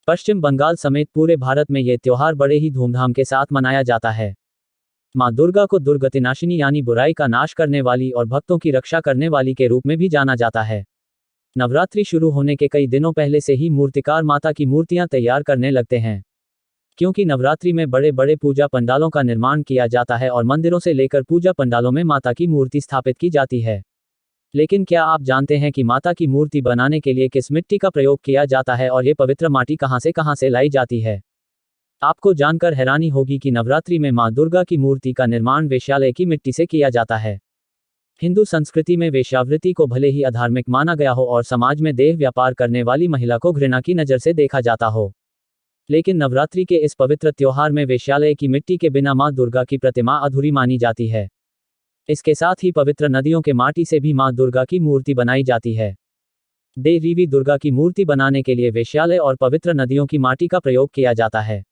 पश्चिम बंगाल समेत पूरे भारत में ये त्योहार बड़े ही धूमधाम के साथ मनाया जाता है। माँ दुर्गा को दुर्गतिनाशिनी यानी बुराई का नाश करने वाली और भक्तों की रक्षा करने वाली के रूप में भी जाना जाता है। नवरात्रि शुरू होने के कई दिनों पहले से ही मूर्तिकार माता की मूर्तियां तैयार करने लगते हैं, क्योंकि नवरात्रि में बड़े बड़े पूजा पंडालों का निर्माण किया जाता है और मंदिरों से लेकर पूजा पंडालों में माता की मूर्ति स्थापित की जाती है। लेकिन क्या आप जानते हैं कि माता की मूर्ति बनाने के लिए किस मिट्टी का प्रयोग किया जाता है और ये पवित्र माटी कहां से लाई जाती है? आपको जानकर हैरानी होगी कि नवरात्रि में मां दुर्गा की मूर्ति का निर्माण वेश्यालय की मिट्टी से किया जाता है। हिंदू संस्कृति में वेश्यावृत्ति को भले ही अधार्मिक माना गया हो और समाज में देह व्यापार करने वाली महिला को घृणा की नज़र से देखा जाता हो, लेकिन नवरात्रि के इस पवित्र त्योहार में वेश्यालय की मिट्टी के बिना मां दुर्गा की प्रतिमा अधूरी मानी जाती है। इसके साथ ही पवित्र नदियों के माटी से भी मां दुर्गा की मूर्ति बनाई जाती है। देवी दुर्गा की मूर्ति बनाने के लिए वेश्यालय और पवित्र नदियों की माटी का प्रयोग किया जाता है।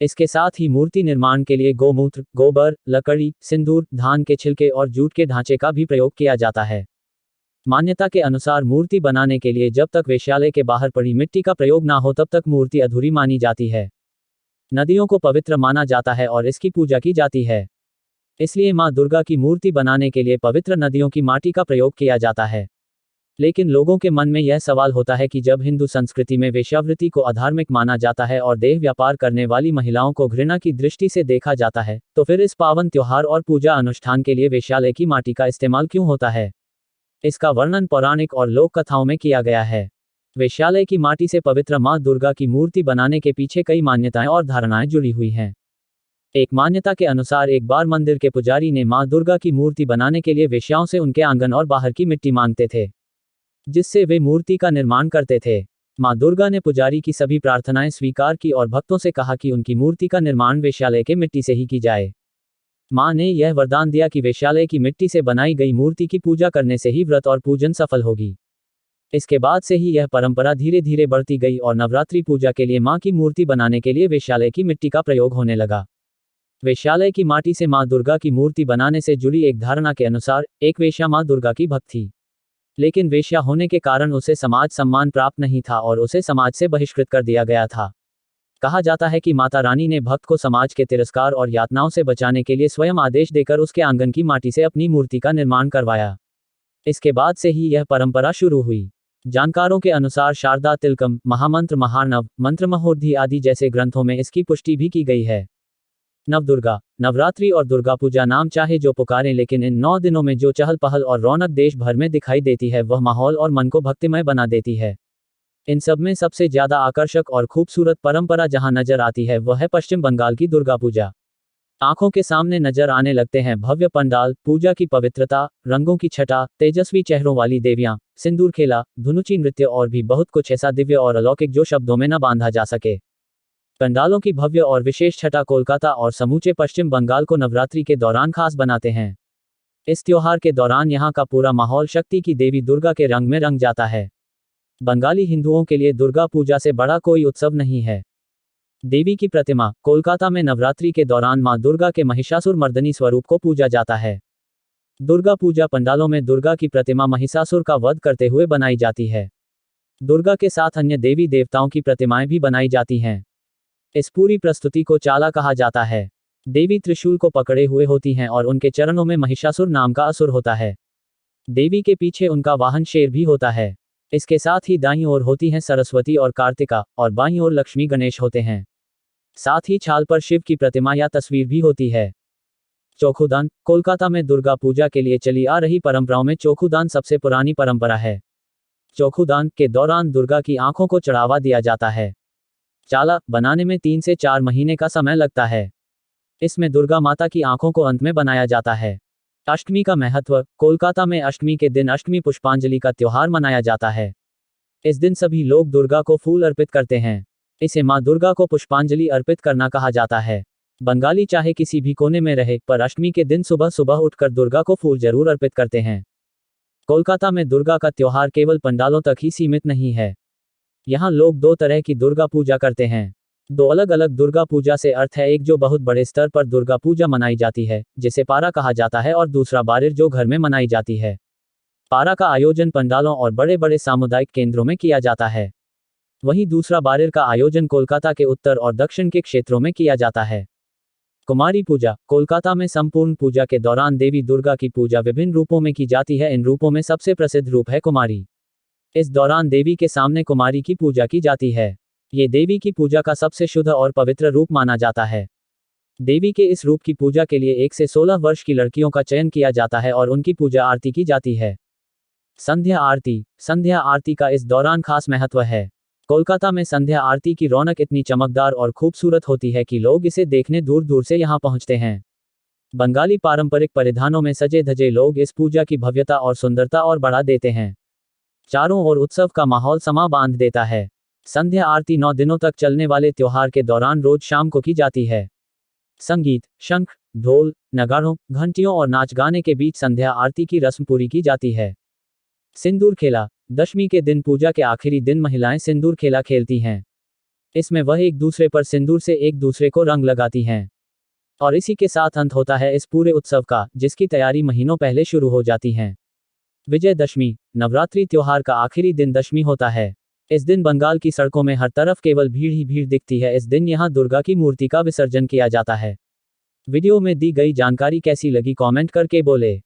इसके साथ ही मूर्ति निर्माण के लिए गोमूत्र, गोबर, लकड़ी, सिंदूर, धान के छिलके और जूट के ढांचे का भी प्रयोग किया जाता है। मान्यता के अनुसार मूर्ति बनाने के लिए जब तक वेश्यालय के बाहर पड़ी मिट्टी का प्रयोग ना हो तब तक मूर्ति अधूरी मानी जाती है। नदियों को पवित्र माना जाता है और इसकी पूजा की जाती है, इसलिए मां दुर्गा की मूर्ति बनाने के लिए पवित्र नदियों की माटी का प्रयोग किया जाता है। लेकिन लोगों के मन में यह सवाल होता है कि जब हिंदू संस्कृति में वेश्यावृत्ति को अधार्मिक माना जाता है और देह व्यापार करने वाली महिलाओं को घृणा की दृष्टि से देखा जाता है, तो फिर इस पावन त्योहार और पूजा अनुष्ठान के लिए वेश्यालय की माटी का इस्तेमाल क्यों होता है? इसका वर्णन पौराणिक और लोक कथाओं में किया गया है। वेश्यालय की माटी से पवित्र मां दुर्गा की मूर्ति बनाने के पीछे कई मान्यताएं और धारणाएं जुड़ी हुई हैं। एक मान्यता के अनुसार एक बार मंदिर के पुजारी ने मां दुर्गा की मूर्ति बनाने के लिए वेश्याओं से उनके आंगन और बाहर की मिट्टी मांगते थे, जिससे वे मूर्ति का निर्माण करते थे। मां दुर्गा ने पुजारी की सभी प्रार्थनाएं स्वीकार की और भक्तों से कहा कि उनकी मूर्ति का निर्माण वेश्यालय के मिट्टी से ही की जाए। मां ने यह वरदान दिया कि वेश्यालय की मिट्टी से बनाई गई मूर्ति की पूजा करने से ही व्रत और पूजन सफल होगी। इसके बाद से ही यह परंपरा धीरे धीरे बढ़ती गई और नवरात्रि पूजा के लिए मां की मूर्ति बनाने के लिए वेश्यालय की मिट्टी का प्रयोग होने लगा। वेश्यालय की माटी से मां दुर्गा की मूर्ति बनाने से जुड़ी एक धारणा के अनुसार एक वेश्या मां दुर्गा की भक्त थी, लेकिन वेश्या होने के कारण उसे समाज सम्मान प्राप्त नहीं था और उसे समाज से बहिष्कृत कर दिया गया था। कहा जाता है कि माता रानी ने भक्त को समाज के तिरस्कार और यातनाओं से बचाने के लिए स्वयं आदेश देकर उसके आंगन की माटी से अपनी मूर्ति का निर्माण करवाया। इसके बाद से ही यह परंपरा शुरू हुई। जानकारों के अनुसार शारदा तिलकम, महामंत्र, महार्णव, मंत्र महोदधि आदि जैसे ग्रंथों में इसकी पुष्टि भी की गई है। नवदुर्गा, नवरात्रि और दुर्गा पूजा नाम चाहे जो पुकारें, लेकिन इन 9 दिनों में जो चहल पहल और रौनक देश भर में दिखाई देती है वह माहौल और मन को भक्तिमय बना देती है। इन सब में सबसे ज्यादा आकर्षक और खूबसूरत परंपरा जहां नजर आती है वह है पश्चिम बंगाल की दुर्गा पूजा। आंखों के सामने नजर आने लगते हैं भव्य पंडाल, पूजा की पवित्रता, रंगों की छटा, तेजस्वी चेहरों वाली देवियां, सिंदूर खेला, धुनुची नृत्य और भी बहुत कुछ ऐसा दिव्य और अलौकिक जो शब्दों में न बांधा जा सके। पंडालों की भव्य और विशेष छटा कोलकाता और समूचे पश्चिम बंगाल को नवरात्रि के दौरान खास बनाते हैं। इस त्योहार के दौरान यहाँ का पूरा माहौल शक्ति की देवी दुर्गा के रंग में रंग जाता है। बंगाली हिंदुओं के लिए दुर्गा पूजा से बड़ा कोई उत्सव नहीं है। देवी की प्रतिमा, कोलकाता में नवरात्रि के दौरान मां दुर्गा के महिषासुर मर्दनी स्वरूप को पूजा जाता है। दुर्गा पूजा पंडालों में दुर्गा की प्रतिमा महिषासुर का वध करते हुए बनाई जाती है। दुर्गा के साथ अन्य देवी देवताओं की प्रतिमाएं भी बनाई जाती हैं। इस पूरी प्रस्तुति को चाला कहा जाता है। देवी त्रिशूल को पकड़े हुए होती हैं और उनके चरणों में महिषासुर नाम का असुर होता है। देवी के पीछे उनका वाहन शेर भी होता है। इसके साथ ही दाईं ओर होती हैं सरस्वती और कार्तिका और बाईं ओर लक्ष्मी गणेश होते हैं। साथ ही छाल पर शिव की प्रतिमा या तस्वीर भी होती है। चौखुदान, कोलकाता में दुर्गा पूजा के लिए चली आ रही परंपराओं में चौखुदान सबसे पुरानी परंपरा है। चौखुदान के दौरान दुर्गा की आंखों को चढ़ावा दिया जाता है। चाला बनाने में 3 से 4 महीने का समय लगता है। इसमें दुर्गा माता की आंखों को अंत में बनाया जाता है। अष्टमी का महत्व, कोलकाता में अष्टमी के दिन अष्टमी पुष्पांजलि का त्योहार मनाया जाता है। इस दिन सभी लोग दुर्गा को फूल अर्पित करते हैं। इसे मां दुर्गा को पुष्पांजलि अर्पित करना कहा जाता है। बंगाली चाहे किसी भी कोने में रहे पर अष्टमी के दिन सुबह सुबह उठकर दुर्गा को फूल जरूर अर्पित करते हैं। कोलकाता में दुर्गा का त्योहार केवल पंडालों तक ही सीमित नहीं है। यहाँ लोग 2 तरह की दुर्गा पूजा करते हैं। 2 अलग अलग दुर्गा पूजा से अर्थ है, एक जो बहुत बड़े स्तर पर दुर्गा पूजा मनाई जाती है जिसे पारा कहा जाता है और दूसरा बारिर जो घर में मनाई जाती है। पारा का आयोजन पंडालों और बड़े बड़े सामुदायिक केंद्रों में किया जाता है। वहीं दूसरा बारेर का आयोजन कोलकाता के उत्तर और दक्षिण के क्षेत्रों में किया जाता है। कुमारी पूजा। कोलकाता में संपूर्ण पूजा के दौरान देवी दुर्गा की पूजा विभिन्न रूपों में की जाती है। इन रूपों में सबसे प्रसिद्ध रूप है कुमारी। इस दौरान देवी के सामने कुमारी की पूजा की जाती है। ये देवी की पूजा का सबसे शुद्ध और पवित्र रूप माना जाता है। देवी के इस रूप की पूजा के लिए 1 से 16 वर्ष की लड़कियों का चयन किया जाता है और उनकी पूजा आरती की जाती है। संध्या आरती। संध्या आरती का इस दौरान खास महत्व है। कोलकाता में संध्या आरती की रौनक इतनी चमकदार और खूबसूरत होती है कि लोग इसे देखने दूर दूर से यहाँ पहुँचते हैं। बंगाली पारंपरिक परिधानों में सजे धजे लोग इस पूजा की भव्यता और सुंदरता और बढ़ा देते हैं। चारों ओर उत्सव का माहौल समा बांध देता है। संध्या आरती 9 दिनों तक चलने वाले त्योहार के दौरान रोज शाम को की जाती है। संगीत, शंख, ढोल, नगाड़ों, घंटियों और नाच गाने के बीच संध्या आरती की रस्म पूरी की जाती है। सिंदूर खेला। दशमी के दिन पूजा के आखिरी दिन महिलाएं सिंदूर खेला खेलती हैं। इसमें वह एक दूसरे पर सिंदूर से एक दूसरे को रंग लगाती हैं। और इसी के साथ अंत होता है इस पूरे उत्सव का, जिसकी तैयारी महीनों पहले शुरू हो जाती हैं। विजयदशमी। नवरात्रि त्योहार का आखिरी दिन दशमी होता है। इस दिन बंगाल की सड़कों में हर तरफ केवल भीड़ ही भीड़ दिखती है। इस दिन यहाँ दुर्गा की मूर्ति का विसर्जन किया जाता है। वीडियो में दी गई जानकारी कैसी लगी कमेंट करके बोले।